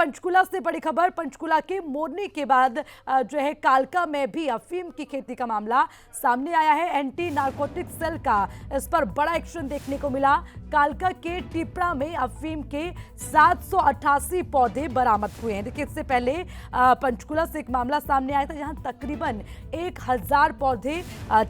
पंचकुला से बड़ी खबर। पंचकुला के मोरनी के बाद जो है कालका में भी अफीम की खेती का मामला सामने आया है। एंटी नारकोटिक सेल का इस पर बड़ा एक्शन देखने को मिला। कालका के टिपरा में अफीम के 788 पौधे बरामद हुए हैं। देखिए, इससे पहले पंचकुला से एक मामला सामने आया था जहां तकरीबन 1000 पौधे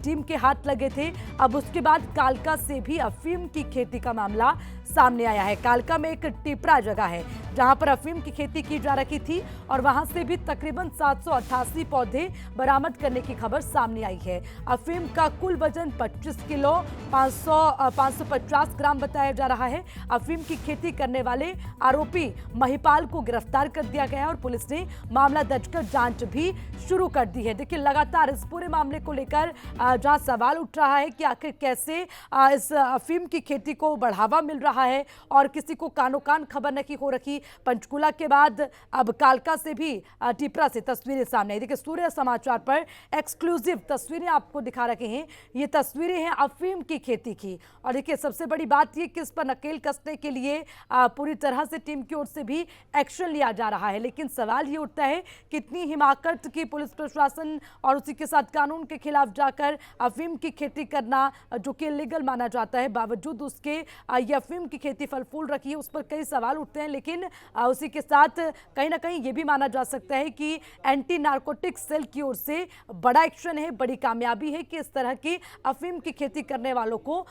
टीम के हाथ लगे थे। अब उसके बाद कालका से भी अफीम की खेती का मामला सामने आया है। कालका में एक टिपरा जगह है जहां पर अफीम की खेती की जा रही थी और वहां से भी तकरीबन 788 पौधे बरामद करने की खबर सामने आई है। अफीम का कुल वजन 25 किलो 550 ग्राम बताया जा रहा है। अफीम की खेती करने वाले आरोपी महिपाल को गिरफ्तार कर दिया गया है और पुलिस ने मामला दर्ज कर जांच भी शुरू कर दी है। देखिए, लगातार इस पूरे मामले को लेकर जहां सवाल उठ रहा है कि आखिर कैसे इस अफीम की खेती को बढ़ावा मिल रहा है और किसी को कानो कान खबर नहीं हो रखी। पंचकुला के बाद अब कालका से भी टिपरा से तस्वीरें सामने आई। देखिए, सूर्य समाचार पर एक्सक्लूसिव तस्वीरें आपको दिखा रहे हैं। ये तस्वीरें हैं अफीम की खेती की। और देखिए, सबसे बड़ी बात ये कि इस पर नकेल कसने के लिए पूरी तरह से टीम की ओर से भी एक्शन लिया जा रहा है। लेकिन सवाल ये उठता है कितनी हिमाकत की पुलिस प्रशासन और उसी के साथ कानून के खिलाफ जाकर अफीम की खेती करना, जो कि इलीगल माना जाता है, बावजूद उसके ये अफीम की खेती फल फूल रखी है, उस पर कई सवाल उठते हैं। लेकिन उसी के साथ कहीं ना कहीं ये भी माना जा सकता है कि एंटी नारकोटिक सेल की ओर से बड़ा एक्शन है, बड़ी कामयाबी है कि इस तरह की अफीम की खेती करने वालों को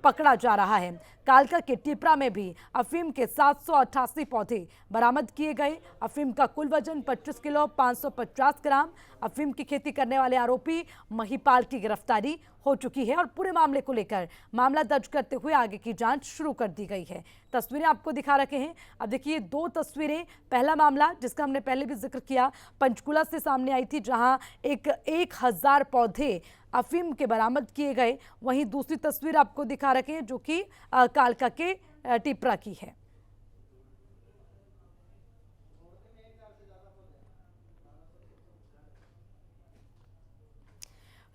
पकड़ा जा रहा है। कालका के टिपरा में भी अफीम के 788 पौधे बरामद किए गए। अफीम का कुल वजन 25 किलो 550 ग्राम। अफीम की खेती करने वाले आरोपी महिपाल की गिरफ्तारी हो चुकी है और पूरे मामले को लेकर मामला दर्ज करते हुए आगे की जांच शुरू कर दी गई है। तस्वीरें आपको दिखा रखे हैं। अब देखिए, दो तस्वीरें। पहला मामला जिसका हमने पहले भी जिक्र किया, पंचकुला से सामने आई थी जहां 1000 पौधे अफीम के बरामद किए गए। वहीं दूसरी तस्वीर आपको दिखा रखे हैं जो कि कालका के टिपरा की है।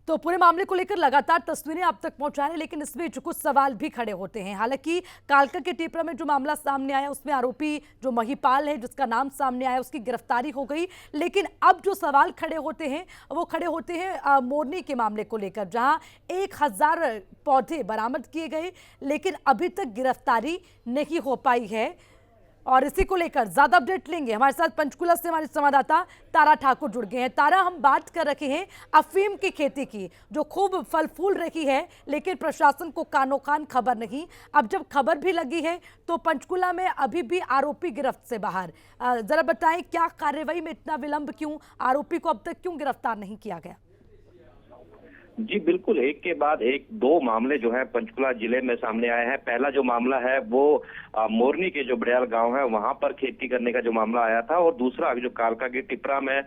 तो पूरे मामले को लेकर लगातार तस्वीरें आप तक पहुंचा रहे हैं, लेकिन इस बीच कुछ सवाल भी खड़े होते हैं। हालांकि कालका के टिपरा में जो मामला सामने आया उसमें आरोपी जो महिपाल है, जिसका नाम सामने आया, उसकी गिरफ्तारी हो गई। लेकिन अब जो सवाल खड़े होते हैं वो खड़े होते हैं मोरनी के मामले को लेकर, जहां 1000 पौधे बरामद किए गए लेकिन अभी तक गिरफ्तारी नहीं हो पाई है। और इसी को लेकर ज्यादा अपडेट लेंगे। हमारे साथ पंचकुला से हमारे संवाददाता तारा ठाकुर जुड़ गए हैं। तारा, हम बात कर रहे हैं अफीम की खेती की, जो खूब फल फूल रही है लेकिन प्रशासन को कानो कान खबर नहीं। अब जब खबर भी लगी है तो पंचकुला में अभी भी आरोपी गिरफ्त से बाहर। जरा बताएं, क्या कार्रवाई में इतना विलंब क्यों? आरोपी को अब तक क्यों गिरफ्तार नहीं किया गया? जी बिल्कुल, एक के बाद एक दो मामले जो है पंचकुला जिले में सामने आए हैं। पहला जो मामला है वो मोरनी के जो बड़ियाल गांव है वहां पर खेती करने का जो मामला आया था, और दूसरा जो कालका के टिपरा में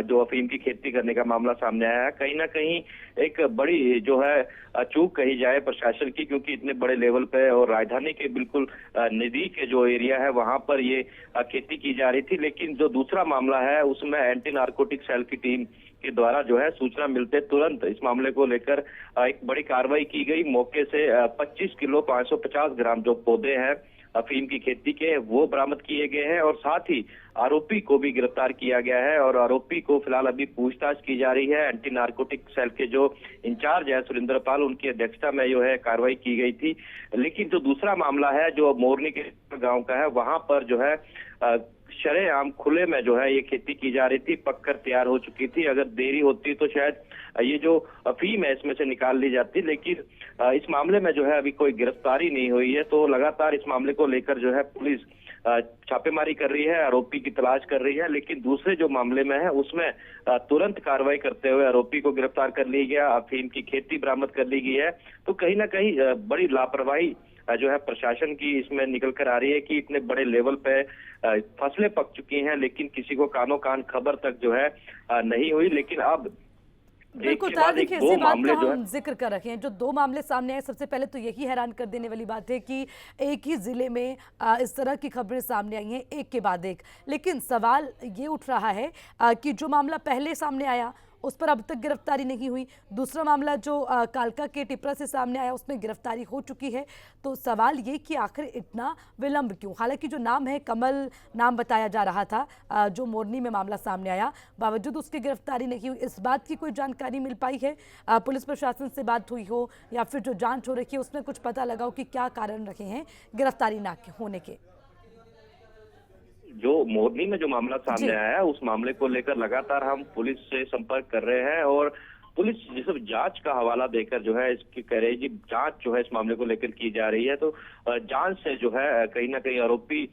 जो अफीम की खेती करने का मामला सामने आया है। कहीं ना कहीं एक बड़ी जो है चूक कही जाए प्रशासन की, क्योंकि इतने बड़े लेवल पे और राजधानी के बिल्कुल नजदीक जो एरिया है वहां पर ये खेती की जा रही थी। लेकिन जो दूसरा मामला है उसमें एंटी नारकोटिक सेल की टीम के द्वारा जो है सूचना मिलते तुरंत इस मामले को लेकर एक बड़ी कार्रवाई की गई। मौके से 25 किलो 550 ग्राम जो पौधे हैं अफीम की खेती के वो बरामद किए गए हैं, और साथ ही आरोपी को भी गिरफ्तार किया गया है। और आरोपी को फिलहाल अभी पूछताछ की जा रही है। एंटी नारकोटिक सेल के जो इंचार्ज है सुरेंद्र पाल, उनकी अध्यक्षता में जो है कार्रवाई की गई थी। लेकिन जो दूसरा मामला है जो मोरनी के गाँव का है, वहां पर जो है शरेआम खुले में जो है ये खेती की जा रही थी, पककर तैयार हो चुकी थी। अगर देरी होती तो शायद ये जो अफीम है इसमें से निकाल ली जाती, लेकिन इस मामले में जो है अभी कोई गिरफ्तारी नहीं हुई है। तो लगातार इस मामले को लेकर जो है पुलिस छापेमारी कर रही है, आरोपी की तलाश कर रही है। लेकिन दूसरे जो मामले में है उसमें तुरंत कार्रवाई करते हुए आरोपी को गिरफ्तार कर लिया गया, अफीम की खेती बरामद कर ली गई है। तो कहीं ना कहीं बड़ी लापरवाही जो है प्रशासन की इसमें निकल कर आ रही है कि इतने बड़े लेवल पे फसलें पक चुकी हैं लेकिन किसी को कानो कान खबर तक जो है नहीं हुई। लेकिन अब बिल्कुल तार, देखिए इसी बात का हम जिक्र कर रखे हैं। जो दो मामले सामने आए, सबसे पहले तो यही हैरान कर देने वाली बात है कि एक ही जिले में इस तरह की खबरें सामने आई हैं एक के बाद एक। लेकिन सवाल ये उठ रहा है कि जो मामला पहले सामने आया उस पर अब तक गिरफ्तारी नहीं हुई। दूसरा मामला जो कालका के टिपरा से सामने आया उसमें गिरफ्तारी हो चुकी है। तो सवाल ये कि आखिर इतना विलंब क्यों? हालांकि जो नाम है कमल नाम बताया जा रहा था, जो मोरनी में मामला सामने आया, बावजूद उसकी गिरफ्तारी नहीं हुई। इस बात की कोई जानकारी मिल पाई है? पुलिस प्रशासन से बात हुई हो या फिर जो जांच हो रही है उसमें कुछ पता लगा हो कि क्या कारण रहे हैं गिरफ्तारी ना होने के? जो मोरनी में जो मामला सामने आया है उस मामले को लेकर लगातार हम पुलिस से संपर्क कर रहे हैं और पुलिस जिस जांच का हवाला देकर जो है इसकी कह रही है जी जांच जो है इस मामले को लेकर की जा रही है। तो जांच से जो है कहीं ना कहीं आरोपी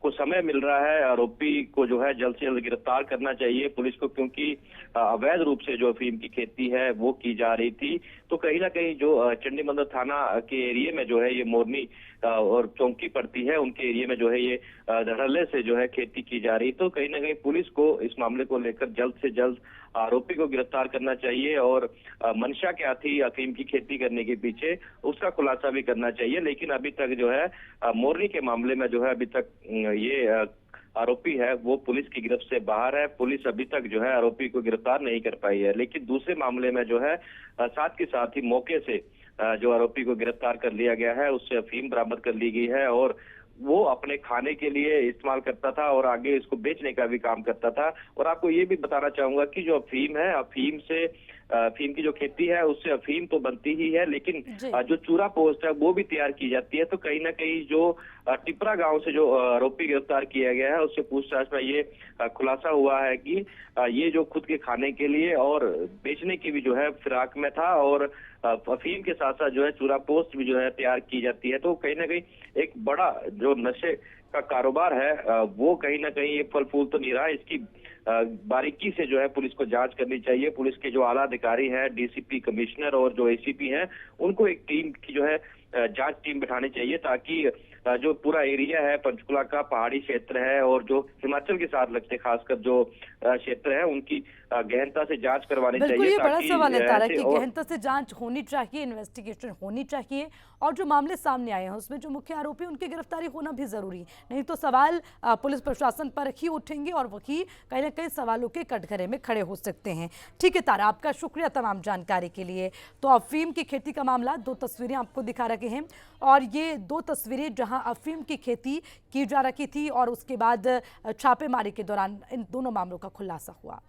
को समय मिल रहा है, आरोपी को जो है जल्द से जल्द गिरफ्तार करना चाहिए पुलिस को, क्योंकि अवैध रूप से जो अफीम की खेती है वो की जा रही थी। तो कहीं ना कहीं जो चंडी मंदिर थाना के एरिया में जो है ये मोरनी और चौकी पड़ती है, उनके एरिया में जो है ये धड़ल्ले से जो है खेती की जा रही। तो कहीं ना कहीं पुलिस को इस मामले को लेकर जल्द से जल्द आरोपी को गिरफ्तार करना चाहिए और मंशा क्या थी अफीम की खेती करने के पीछे उसका खुलासा भी करना चाहिए। लेकिन अभी तक जो है मोरनी के मामले में जो है अभी तक ये आरोपी है वो पुलिस की गिरफ्त से बाहर है। पुलिस अभी तक जो है आरोपी को गिरफ्तार नहीं कर पाई है। लेकिन दूसरे मामले में जो है साथ के साथ ही मौके से जो आरोपी को गिरफ्तार कर लिया गया है, उससे अफीम बरामद कर ली गई है और वो अपने खाने के लिए इस्तेमाल करता था और आगे इसको बेचने का भी काम करता था। और आपको ये भी बताना चाहूंगा कि जो अफीम है, अफीम की जो खेती है उससे अफीम तो बनती ही है, लेकिन जो चूरा पोस्ट है वो भी तैयार की जाती है। तो कहीं ना कहीं जो टिपरा गांव से जो आरोपी गिरफ्तार किया गया है उससे पूछताछ में ये खुलासा हुआ है कि ये जो खुद के खाने के लिए और बेचने की भी जो है फिराक में था और अफीम के साथ साथ जो है चूरा पोस्ट भी जो है तैयार की जाती है। तो कहीं ना कहीं एक बड़ा जो नशे का कारोबार है वो कहीं ना कहीं ये फल फूल तो नहीं रहा। इसकी बारीकी से जो है पुलिस को जांच करनी चाहिए। पुलिस के जो आला अधिकारी हैं, डीसीपी, कमिश्नर और जो एसीपी हैं, उनको एक टीम की जो है जांच टीम बिठानी चाहिए ताकि जो पूरा एरिया है पंचकुला का पहाड़ी क्षेत्र है और जो हिमाचल के साथ लगते खासकर जो क्षेत्र है उनकी गहनता से जांच करवानी चाहिए। ये बड़ा सवाल है तारा कि गहनता से जांच होनी चाहिए, इन्वेस्टिगेशन होनी चाहिए और जो मामले सामने आए हैं उसमें जो मुख्य आरोपी उनकी गिरफ्तारी होना भी जरूरी, नहीं तो सवाल पुलिस प्रशासन पर ही उठेंगे और वही कहीं ना कहीं सवालों के कटघरे में खड़े हो सकते हैं। ठीक है तारा, आपका शुक्रिया तमाम जानकारी के लिए। तो अफीम की खेती का मामला, 2 तस्वीरें आपको दिखा रखे हैं और ये 2 तस्वीरें जहां अफीम की खेती की जा रही थी और उसके बाद छापेमारी के दौरान इन दोनों मामलों का खुलासा हुआ।